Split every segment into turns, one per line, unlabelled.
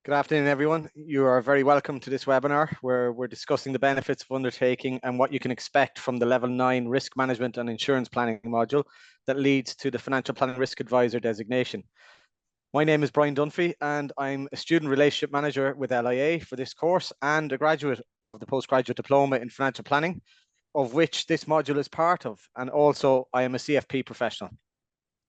Good afternoon, everyone. You are very welcome to this webinar where we're discussing the benefits of undertaking and what you can expect from the Level 9 Risk Management and Insurance Planning module that leads to the Financial Planning Risk Advisor designation. My name is Brian Dunphy and I'm a Student Relationship Manager with LIA for this course and a graduate of the Postgraduate Diploma in Financial Planning, of which this module is part of, and also I am a CFP professional.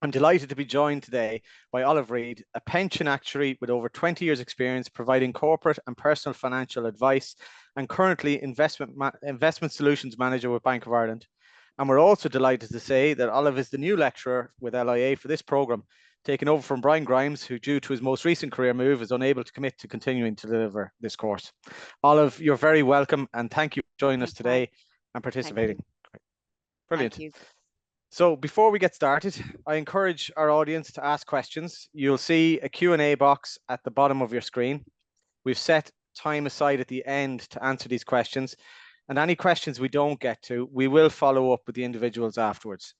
I'm delighted to be joined today by Olive Reid, a pension actuary with over 20 years experience providing corporate and personal financial advice and currently investment solutions manager with Bank of Ireland. And we're also delighted to say that Olive is the new lecturer with LIA for this programme, taking over from Brian Grimes, who due to his most recent career move is unable to commit to continuing to deliver this course. Olive, you're very welcome and thank you for joining us today and participating. Brilliant.
Thank you.
So before we get started, I encourage our audience to ask questions. You'll see a Q&A box at the bottom of your screen. We've set time aside at the end to answer these questions, and any questions we don't get to, we will follow up with the individuals afterwards.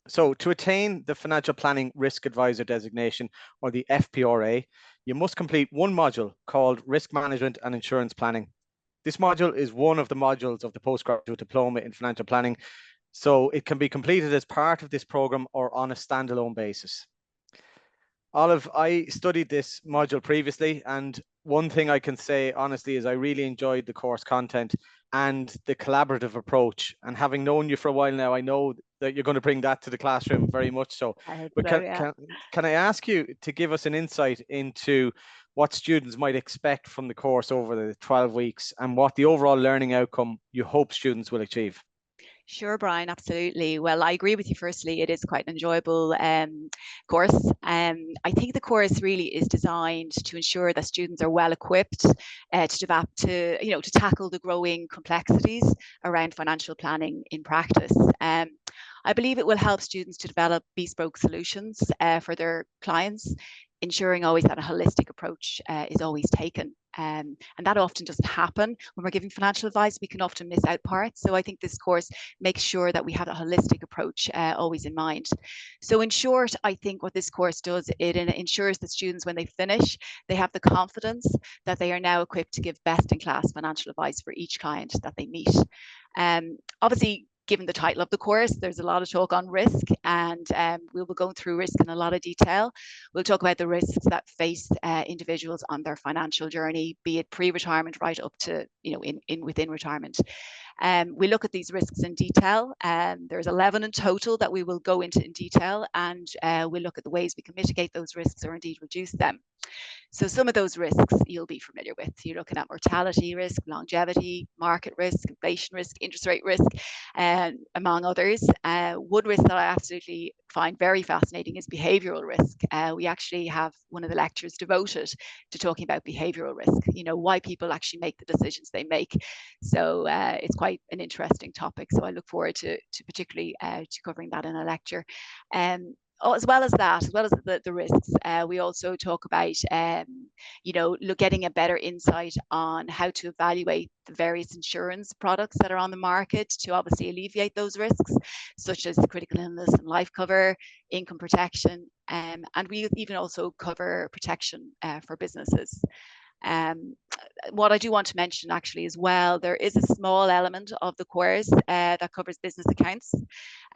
So to attain the Financial Planning Risk Advisor designation, or the FPRA, you must complete one module called Risk Management and Insurance Planning. This module is one of the modules of the Postgraduate Diploma in Financial Planning, so it can be completed as part of this program or on a standalone basis. Olive, I studied this module previously, and one thing I can say honestly is I really enjoyed the course content and the collaborative approach. And having known you for a while now, I know that you're going to bring that to the classroom very much so. But can I ask you to give us an insight into what students might expect from the course over the 12 weeks and what the overall learning outcome you hope students will achieve?
Sure, Brian, absolutely. Well, I agree with you. Firstly, it is quite an enjoyable course. I think the course really is designed to ensure that students are well equipped to tackle the growing complexities around financial planning in practice. I believe it will help students to develop bespoke solutions for their clients, ensuring always that a holistic approach is always taken. And that often doesn't happen when we're giving financial advice. We can often miss out parts. So I think this course makes sure that we have a holistic approach always in mind. So in short, I think what this course does, it ensures that students, when they finish, they have the confidence that they are now equipped to give best-in-class financial advice for each client that they meet. Obviously, given the title of the course, there's a lot of talk on risk, and we'll be going through risk in a lot of detail. We'll talk about the risks that face individuals on their financial journey, be it pre-retirement right up to within retirement. We look at these risks in detail. There's 11 in total that we will go into in detail, and we'll look at the ways we can mitigate those risks or indeed reduce them. So some of those risks you'll be familiar with. You're looking at mortality risk, longevity, market risk, inflation risk, interest rate risk, among others. One risk that I absolutely find very fascinating is behavioural risk. We actually have one of the lectures devoted to talking about behavioural risk, why people actually make the decisions they make. So it's quite an interesting topic. So I look forward to particularly to covering that in a lecture. As well as the risks, we also talk about, getting a better insight on how to evaluate the various insurance products that are on the market to obviously alleviate those risks, such as critical illness and life cover, income protection, and we even also cover protection for businesses. What I do want to mention actually as well, there is a small element of the course that covers business accounts.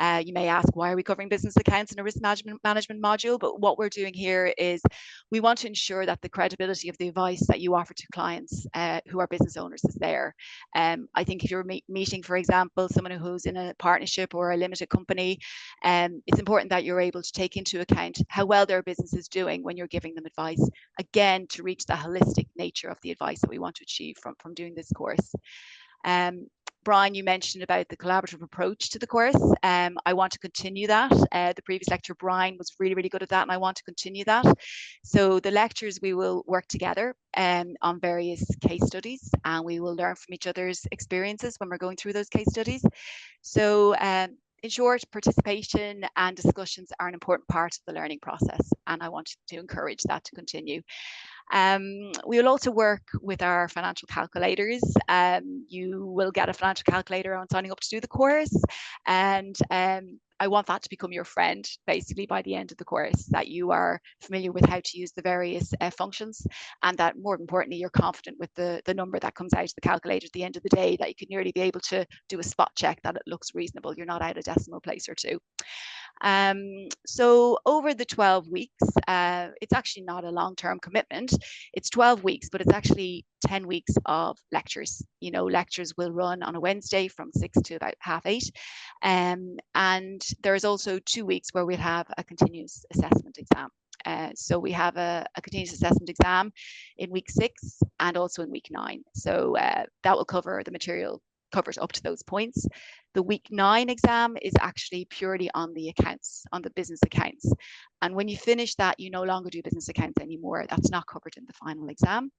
You may ask, why are we covering business accounts in a risk management module? But what we're doing here is we want to ensure that the credibility of the advice that you offer to clients who are business owners is there. I think if you're meeting, for example, someone who's in a partnership or a limited company, it's important that you're able to take into account how well their business is doing when you're giving them advice, again, to reach the holistic nature of the advice that we want to achieve from doing this course. Brian, you mentioned about the collaborative approach to the course. I want to continue that. The previous lecturer, Brian, was really, really good at that, and I want to continue that. So the lectures, we will work together on various case studies, and we will learn from each other's experiences when we're going through those case studies. So in short, participation and discussions are an important part of the learning process, and I want to encourage that to continue. We will also work with our financial calculators. You will get a financial calculator on signing up to do the course, and I want that to become your friend basically by the end of the course, that you are familiar with how to use the various functions, and that more importantly, you're confident with the number that comes out of the calculator at the end of the day, that you can nearly be able to do a spot check that it looks reasonable. You're not out a decimal place or two. So over the 12 weeks, it's actually not a long-term commitment. It's 12 weeks, but it's actually 10 weeks of lectures. You know, lectures will run on a Wednesday from 6 to about 8:30. And there's also 2 weeks where we'll have a continuous assessment exam. So we have a continuous assessment exam in week 6 and also in week 9. So that will cover the material covered up to those points. The week 9 exam is actually purely on the accounts, on the business accounts. And when you finish that, you no longer do business accounts anymore. That's not covered in the final exam.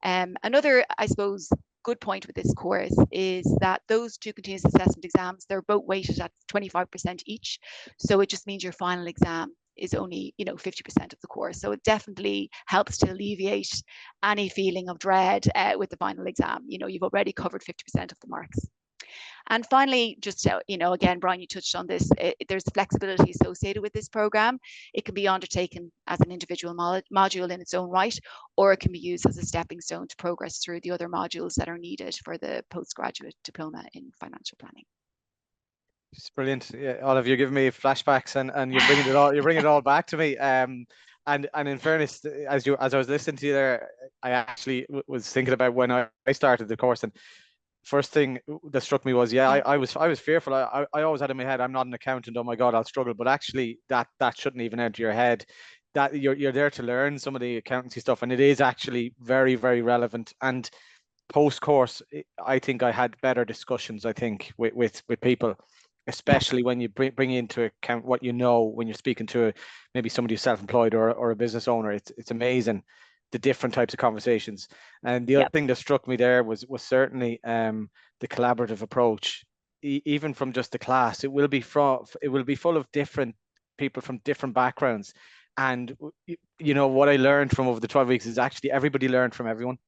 Another, I suppose, good point with this course is that those 2 continuous assessment exams, they're both weighted at 25% each. So it just means your final exam is only, 50% of the course. So it definitely helps to alleviate any feeling of dread with the final exam. You've already covered 50% of the marks. And finally, just, again, Brian, you touched on this, there's flexibility associated with this program. It can be undertaken as an individual module in its own right, or it can be used as a stepping stone to progress through the other modules that are needed for the postgraduate diploma in financial planning.
It's brilliant. Yeah, Olive, you're giving me flashbacks, and you're bringing it all back to me. And in fairness, as I was listening to you there, I actually was thinking about when I started the course, and first thing that struck me was, I was fearful. I always had in my head, I'm not an accountant. Oh my God, I'll struggle. But actually, that shouldn't even enter your head. That you're there to learn some of the accountancy stuff, and it is actually very, very relevant. And post course, I think I had better discussions. I think with people, especially when you bring into account what when you're speaking to maybe somebody who's self-employed or a business owner. It's amazing the different types of conversations. And the other thing that struck me there was certainly the collaborative approach. Even from just the class, it will be full of different people from different backgrounds. And what I learned from over the 12 weeks is actually everybody learned from everyone,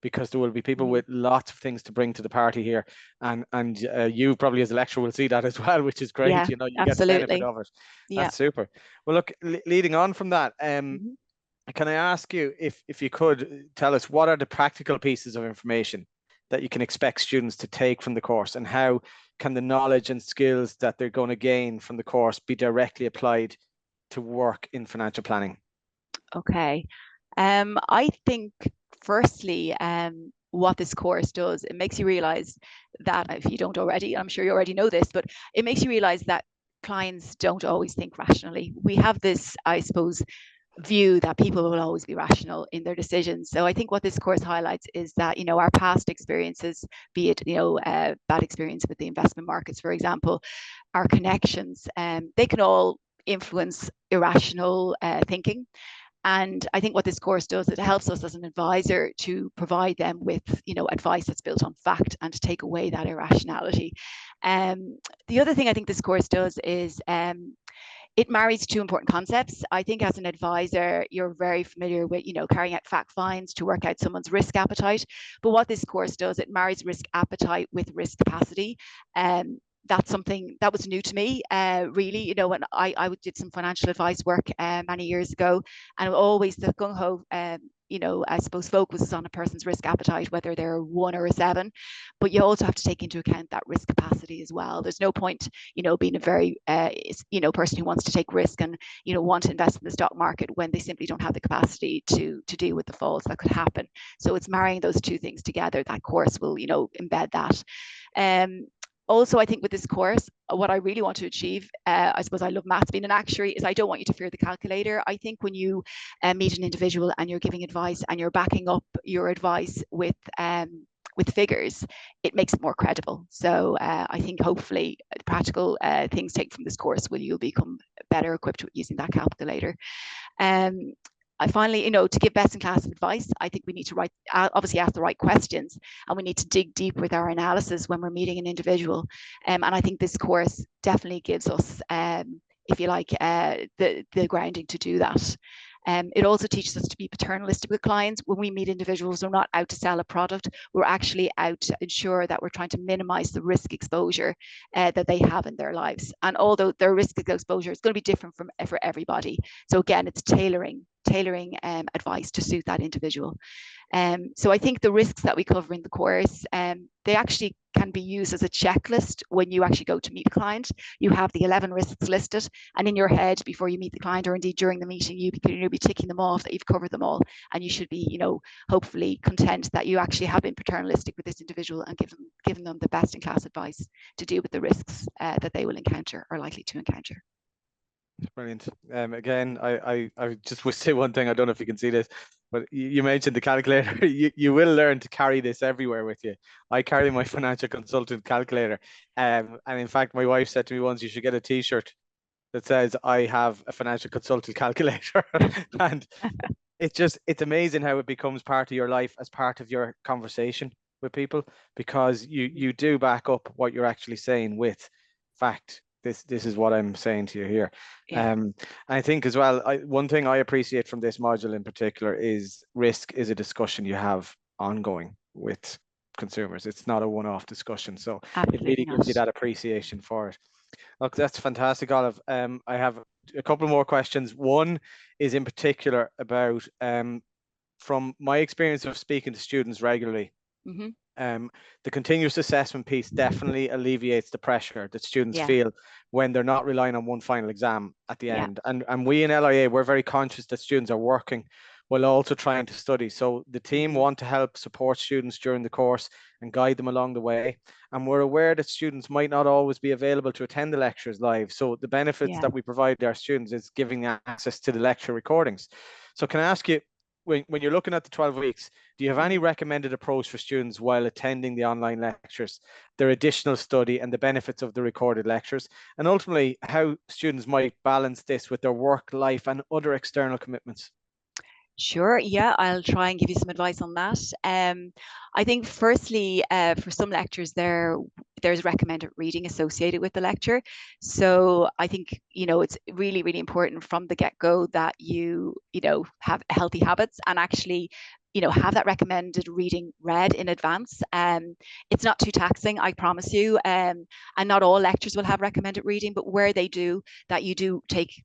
because there will be people with lots of things to bring to the party here, and you probably as a lecturer will see that as well, which is great.
Yeah,
you
absolutely.
get the benefit of it. That's super. Well, look, leading on from that, can I ask you if you could tell us what are the practical pieces of information that you can expect students to take from the course, and how can the knowledge and skills that they're going to gain from the course be directly applied to work in financial planning?
Okay. I think firstly, what this course does, it makes you realize that, if you don't already, I'm sure you already know this, but it makes you realize that clients don't always think rationally. We have this, I suppose, view that people will always be rational in their decisions. So I think what this course highlights is that, our past experiences, be it, bad experience with the investment markets, for example, our connections, they can all influence irrational thinking. And I think what this course does, it helps us as an advisor to provide them with, advice that's built on fact and to take away that irrationality. The other thing I think this course does is it marries 2 important concepts. I think as an advisor, you're very familiar with, carrying out fact finds to work out someone's risk appetite. But what this course does, it marries risk appetite with risk capacity. That's something that was new to me, really. When I did some financial advice work many years ago, and always the gung-ho, I suppose, focus is on a person's risk appetite, whether they're 1 or a 7. But you also have to take into account that risk capacity as well. There's no point, being a very, person who wants to take risk and, want to invest in the stock market when they simply don't have the capacity to deal with the falls that could happen. So it's marrying those 2 things together. That course will, embed that. Also, I think with this course, what I really want to achieve, I suppose I love maths, being an actuary, is I don't want you to fear the calculator. I think when you meet an individual and you're giving advice and you're backing up your advice with figures, it makes it more credible. So I think hopefully the practical things taken from this course you'll become better equipped with using that calculator. I finally, to give best in class advice, I think we need to obviously ask the right questions, and we need to dig deep with our analysis when we're meeting an individual. And I think this course definitely gives us, if you like, the grounding to do that. It also teaches us to be paternalistic with clients. When we meet individuals, we're not out to sell a product. We're actually out to ensure that we're trying to minimize the risk exposure that they have in their lives. And although their risk exposure is going to be different for everybody. So again, it's tailoring advice to suit that individual. So I think the risks that we cover in the course, they actually can be used as a checklist when you actually go to meet a client. You have the 11 risks listed, and in your head, before you meet the client, or indeed during the meeting, you'll be ticking them off that you've covered them all, and you should be, hopefully content that you actually have been paternalistic with this individual and given them the best in class advice to deal with the risks that they will encounter or likely to encounter.
Brilliant. Again, I just would say one thing. I don't know if you can see this, but you mentioned the calculator. You will learn to carry this everywhere with you. I carry my financial consultant calculator. And in fact, my wife said to me once, you should get a T-shirt that says, I have a financial consultant calculator. And it's amazing how it becomes part of your life as part of your conversation with people, because you do back up what you're actually saying with fact. This is what I'm saying to you here.
Yeah.
I think as well, one thing I appreciate from this module in particular is risk is a discussion you have ongoing with consumers. It's not a one-off discussion. So
Absolutely
it really gives you that appreciation for it. Look, that's fantastic, Olive. I have a couple more questions. One is in particular about, from my experience of speaking to students regularly,
Mm-hmm.
The continuous assessment piece definitely alleviates the pressure that students
Yeah.
feel when they're not relying on one final exam at the
Yeah.
end. And we in LIA, we're very conscious that students are working while also trying to study. So the team want to help support students during the course and guide them along the way. And we're aware that students might not always be available to attend the lectures live. So the benefits that we provide our students is giving access to the lecture recordings. So can I ask you, when you're looking at the 12 weeks, do you have any recommended approach for students while attending the online lectures, their additional study and the benefits of the recorded lectures, and ultimately how students might balance this with their work life and other external commitments?
Sure. Yeah, I'll try and give you some advice on that. I think firstly, for some lectures there's recommended reading associated with the lecture. So I think, it's really, really important from the get-go that you have healthy habits and actually, have that recommended reading read in advance. It's not too taxing, I promise you. And not all lectures will have recommended reading, but where they do, that you do take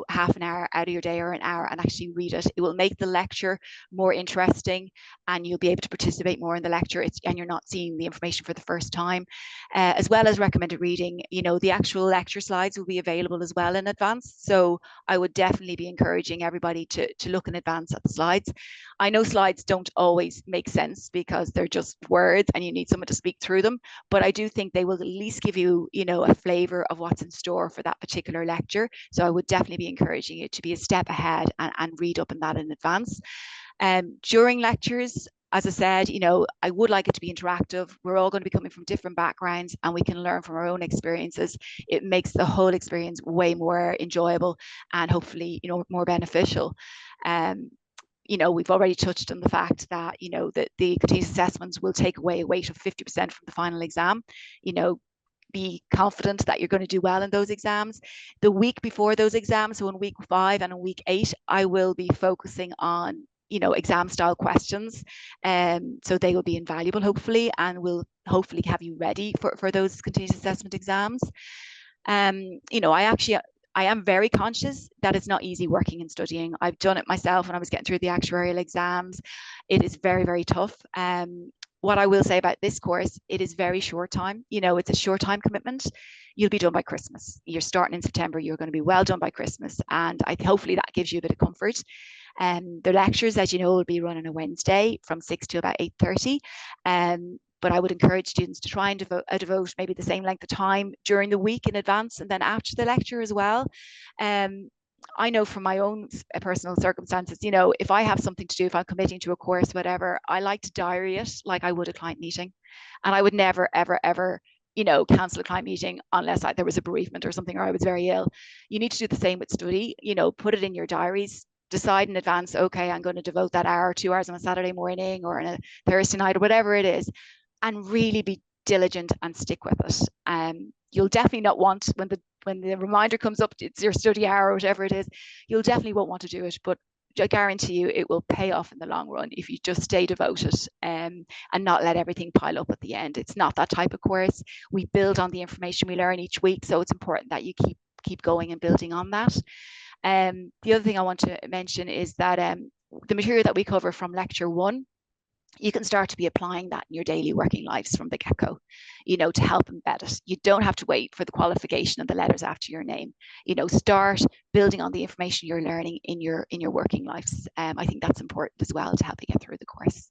half an hour out of your day or an hour and actually read it. It will make the lecture more interesting and you'll be able to participate more in the lecture, and you're not seeing the information for the first time. As well as recommended reading, the actual lecture slides will be available as well in advance. So I would definitely be encouraging everybody to look in advance at the slides. I know slides don't always make sense because they're just words and you need someone to speak through them, but I do think they will at least give you, a flavor of what's in store for that particular lecture. So I would definitely be encouraging you to be a step ahead and read up on that in advance. During lectures, as I said, I would like it to be interactive. We're all going to be coming from different backgrounds and we can learn from our own experiences. It makes the whole experience way more enjoyable and hopefully, more beneficial. We've already touched on the fact that, that the continuous assessments will take away a weight of 50% from the final exam. Be confident that you're going to do well in those exams. The week before those exams, so in week 5 and in week 8, I will be focusing on, exam style questions. So they will be invaluable, hopefully, and will hopefully have you ready for those continuous assessment exams. I am very conscious that it's not easy working and studying. I've done it myself when I was getting through the actuarial exams. It is very, very tough. What I will say about this course, it is very short time. It's a short time commitment. You'll be done by Christmas. You're starting in September. You're going to be well done by Christmas. And hopefully that gives you a bit of comfort. The lectures, as you know, will be run on a Wednesday from 6 to about 8:30. But I would encourage students to try and devote maybe the same length of time during the week in advance and then after the lecture as well. I know from my own personal circumstances, if I have something to do, if I'm committing to a course, whatever, I like to diary it like I would a client meeting. And I would never, ever, ever, cancel a client meeting unless there was a bereavement or something, or I was very ill. You need to do the same with study, put it in your diaries. Decide in advance, okay, I'm going to devote that hour, 2 hours on a Saturday morning or on a Thursday night or whatever it is, and really be diligent and stick with it. You'll definitely not want, when the when the reminder comes up, it's your study hour or whatever it is, you'll definitely won't want to do it. But I guarantee you it will pay off in the long run if you just stay devoted and not let everything pile up at the end. It's not that type of course. We build on the information we learn each week, so it's important that you keep going and building on that. The other thing I want to mention is that the material that we cover from lecture 1, you can start to be applying that in your daily working lives from the get-go, to help embed it. You don't have to wait for the qualification and the letters after your name. Start building on the information you're learning in your working lives. I think that's important as well to help you get through the course.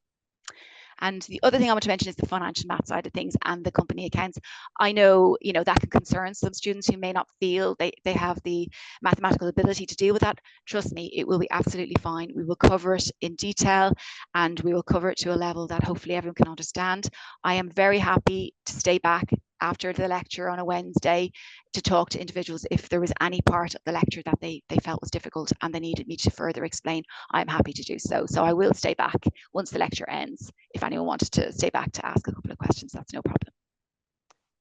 And the other thing I want to mention is the financial math side of things and the company accounts. I know, that can concern some students who may not feel they have the mathematical ability to deal with that. Trust me, it will be absolutely fine. We will cover it in detail, and we will cover it to a level that hopefully everyone can understand. I am very happy to stay back after the lecture on a Wednesday to talk to individuals if there was any part of the lecture that they felt was difficult and they needed me to further explain. I'm happy to do so. So I will stay back once the lecture ends. If anyone wanted to stay back to ask a couple of questions, that's no problem.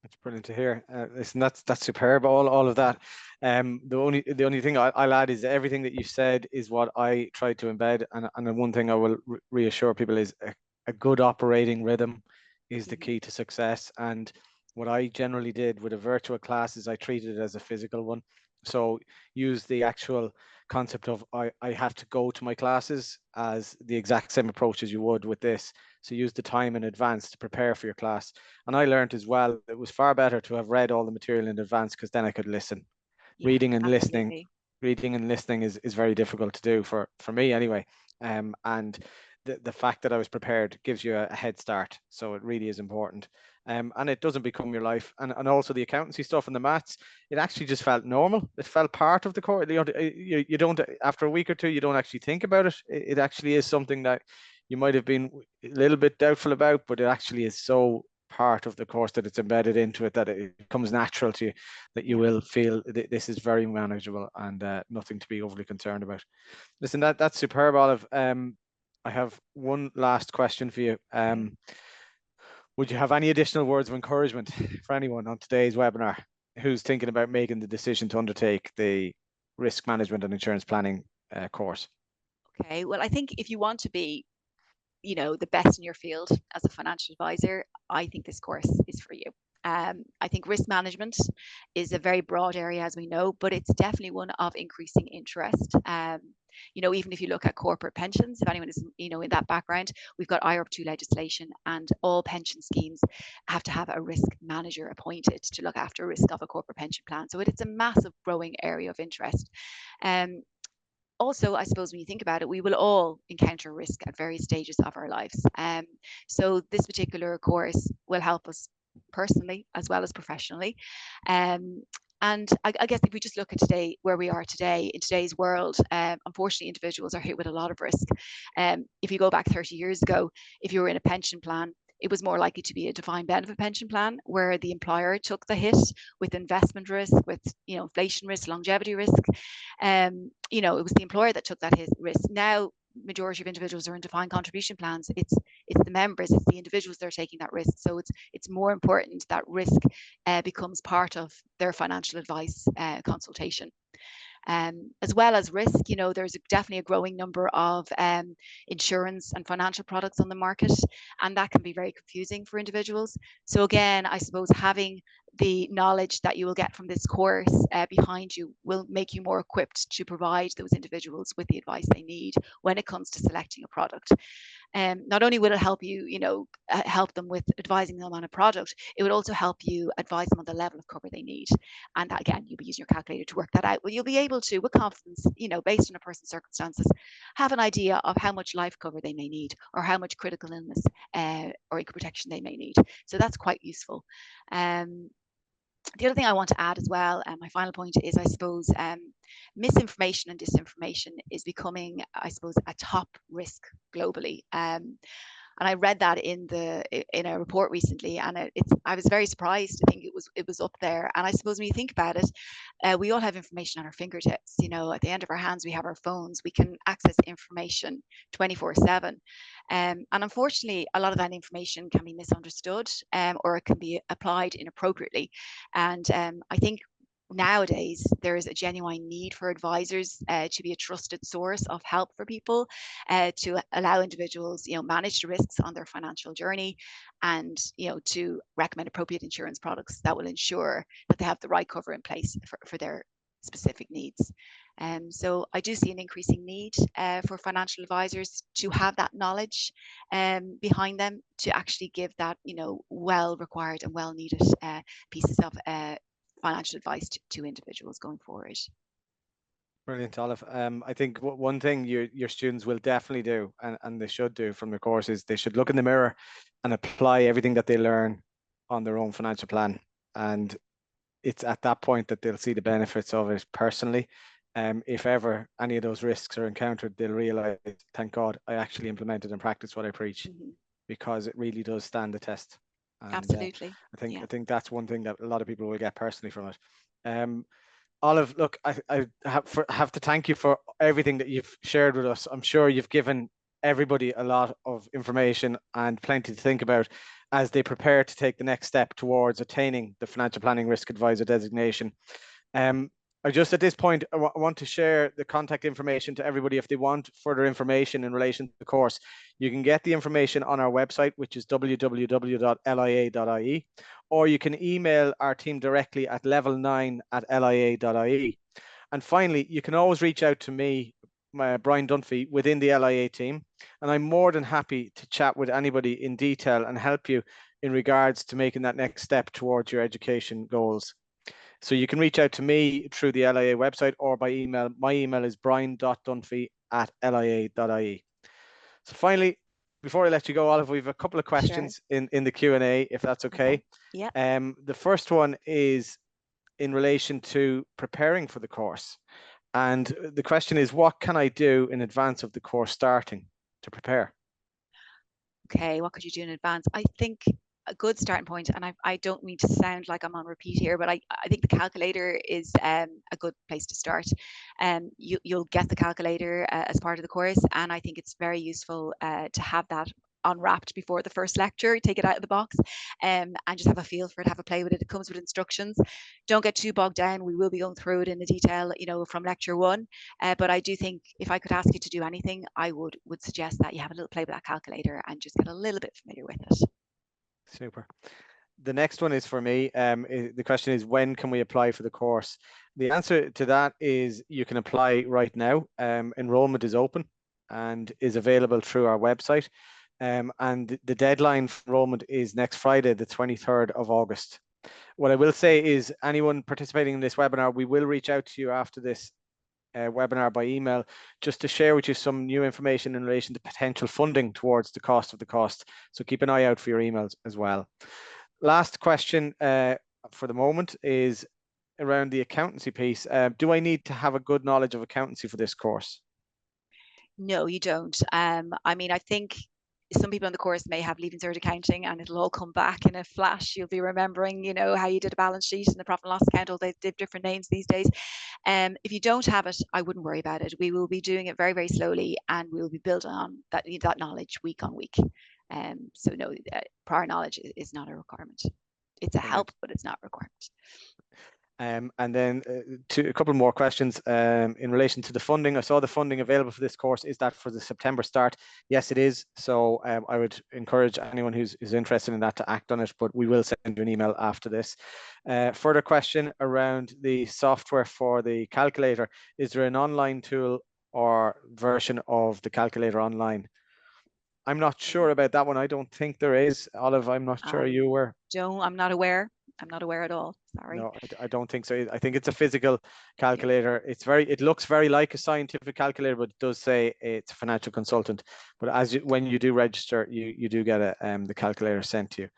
That's brilliant to hear. Listen, that's superb. All of that. The only thing I'll add is everything that you said is what I tried to embed, and the one thing I will reassure people is a good operating rhythm is the key to success. And what I generally did with a virtual class is I treated it as a physical one. So use the actual concept of I have to go to my classes as the exact same approach as you would with this. So use the time in advance to prepare for your class. And I learned as well, it was far better to have read all the material in advance because then I could listen.
Yeah,
Reading and
absolutely.
listening is very difficult to do for me anyway. And the fact that I was prepared gives you a head start. So it really is important. And it doesn't become your life. And also the accountancy stuff and the maths, it actually just felt normal. It felt part of the course. You don't, after a week or two, you don't actually think about it. It actually is something that you might have been a little bit doubtful about, but it actually is so part of the course that it's embedded into it that it becomes natural to you, that you will feel this is very manageable and nothing to be overly concerned about. Listen, that's superb, Olive. I have one last question for you. Would you have any additional words of encouragement for anyone on today's webinar who's thinking about making the decision to undertake the risk management and insurance planning course?
Okay, well, I think if you want to be the best in your field as a financial advisor, I think this course is for you. I think risk management is a very broad area, as we know, but it's definitely one of increasing interest. Even if you look at corporate pensions, if anyone is, in that background, we've got IRP2 legislation, and all pension schemes have to have a risk manager appointed to look after risk of a corporate pension plan. So it's a massive growing area of interest. Also, I suppose when you think about it, we will all encounter risk at various stages of our lives. So this particular course will help us personally as well as professionally. And I guess if we just look at today, where we are today, in today's world, unfortunately, individuals are hit with a lot of risk. If you go back 30 years ago, if you were in a pension plan, it was more likely to be a defined benefit pension plan where the employer took the hit with investment risk, with inflation risk, longevity risk. It was the employer that took that hit risk. Now, majority of individuals are in defined contribution plans. It's the members, it's the individuals that are taking that risk. So it's more important that risk becomes part of their financial advice consultation. As well as risk, there's definitely a growing number of insurance and financial products on the market, and that can be very confusing for individuals. So again, I suppose having the knowledge that you will get from this course behind you will make you more equipped to provide those individuals with the advice they need when it comes to selecting a product. Not only will it help you, help them with advising them on a product, it would also help you advise them on the level of cover they need. And that, again, you'll be using your calculator to work that out. Well, you'll be able to, with confidence, based on a person's circumstances, have an idea of how much life cover they may need or how much critical illness or income protection they may need. So that's quite useful. The other thing I want to add as well, and my final point is, I suppose, misinformation and disinformation is becoming, I suppose, a top risk globally. And I read that in a report recently, and I was very surprised to think it was up there. And I suppose when you think about it, we all have information on our fingertips. At the end of our hands, we have our phones. We can access information 24/7. And unfortunately, a lot of that information can be misunderstood, or it can be applied inappropriately. And I think nowadays there is a genuine need for advisors to be a trusted source of help for people, to allow individuals, manage the risks on their financial journey, and to recommend appropriate insurance products that will ensure that they have the right cover in place for their specific needs. So I do see an increasing need for financial advisors to have that knowledge behind them, to actually give that well required and well needed pieces of financial advice to individuals going forward.
Brilliant, Olive. I think one thing your students will definitely do, and they should do from the course, is they should look in the mirror and apply everything that they learn on their own financial plan. And it's at that point that they'll see the benefits of it personally. If ever any of those risks are encountered, they'll realize, thank God, I actually implemented and practiced what I preach, because it really does stand the test. And,
absolutely.
I think that's one thing that a lot of people will get personally from it. Olive, look, I have to thank you for everything that you've shared with us. I'm sure you've given everybody a lot of information and plenty to think about as they prepare to take the next step towards attaining the Financial Planning Risk Advisor designation. I just at this point, I want to share the contact information to everybody. If they want further information in relation to the course, you can get the information on our website, which is www.lia.ie, or you can email our team directly at level9@lia.ie. And finally, you can always reach out to me, Brian Dunphy, within the LIA team, and I'm more than happy to chat with anybody in detail and help you in regards to making that next step towards your education goals. So you can reach out to me through the LIA website or by email. My email is brian.dunphy@lia.ie. So finally, before I let you go, Olive, we have a couple of questions in the Q&A, if that's okay.
Yeah.
The first one is in relation to preparing for the course. And the question is, what can I do in advance of the course starting to prepare?
Okay, what could you do in advance? I think a good starting point, and I don't mean to sound like I'm on repeat here, but I think the calculator is a good place to start. You'll get the calculator as part of the course, and I think it's very useful to have that unwrapped before the first lecture. Take it out of the box and just have a feel for it, have a play with it. It comes with instructions. Don't get too bogged down. We will be going through it in the detail, from lecture one. But I do think if I could ask you to do anything, I would suggest that you have a little play with that calculator and just get a little bit familiar with it.
Super. The next one is for me. The question is, when can we apply for the course? The answer to that is you can apply right now. Enrollment is open and is available through our website. And the deadline for enrollment is next Friday, the 23rd of August. What I will say is anyone participating in this webinar, we will reach out to you after this webinar by email, just to share with you some new information in relation to potential funding towards the cost of the cost. So keep an eye out for your emails as well. Last question for the moment is around the accountancy piece. Do I need to have a good knowledge of accountancy for this course?
No, you don't. I mean, I think some people in the course may have Leaving Cert accounting and it'll all come back in a flash. You'll be remembering, how you did a balance sheet and the profit and loss account, all they have different names these days. If you don't have it, I wouldn't worry about it. We will be doing it very, very slowly, and we will be building on that knowledge week on week. So no, prior knowledge is not a requirement. It's a help, but it's not a requirement.
And then a couple more questions in relation to the funding. I saw the funding available for this course. Is that for the September start? Yes, it is. So I would encourage anyone who's interested in that to act on it, but we will send you an email after this. Further question around the software for the calculator. Is there an online tool or version of the calculator online? I'm not sure about that one. I don't think there is. Olive, I'm not sure you were.
I'm not aware. I'm not aware at all. Sorry.
No, I don't think so. I think it's a physical calculator. Yeah. It looks very like a scientific calculator, but it does say it's a financial consultant. But when you do register, you do get the calculator sent to you.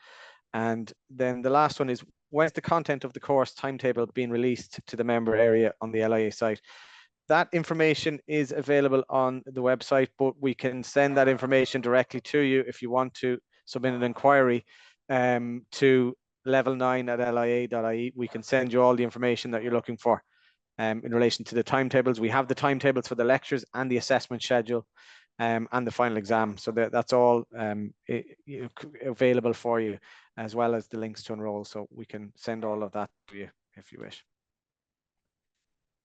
And then the last one is, when's the content of the course timetable being released to the member area on the LIA site? That information is available on the website, but we can send that information directly to you if you want to submit an inquiry to level9@lia.ie. We can send you all the information that you're looking for in relation to the timetables. We have the timetables for the lectures and the assessment schedule and the final exam. So that's all available for you, as well as the links to enroll. So we can send all of that to you if you wish.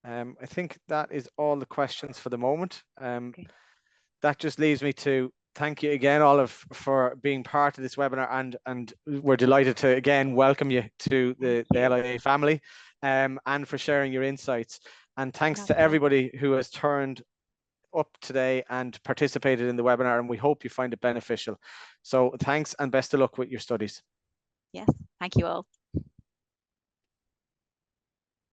I think that is all the questions for the moment.
Okay.
That just leaves me to thank you again, Olive, for being part of this webinar, and we're delighted to again welcome you to the LIA family, and for sharing your insights. And thanks to everybody who has turned up today and participated in the webinar, and we hope you find it beneficial. So thanks and best of luck with your studies.
Yes, thank you all.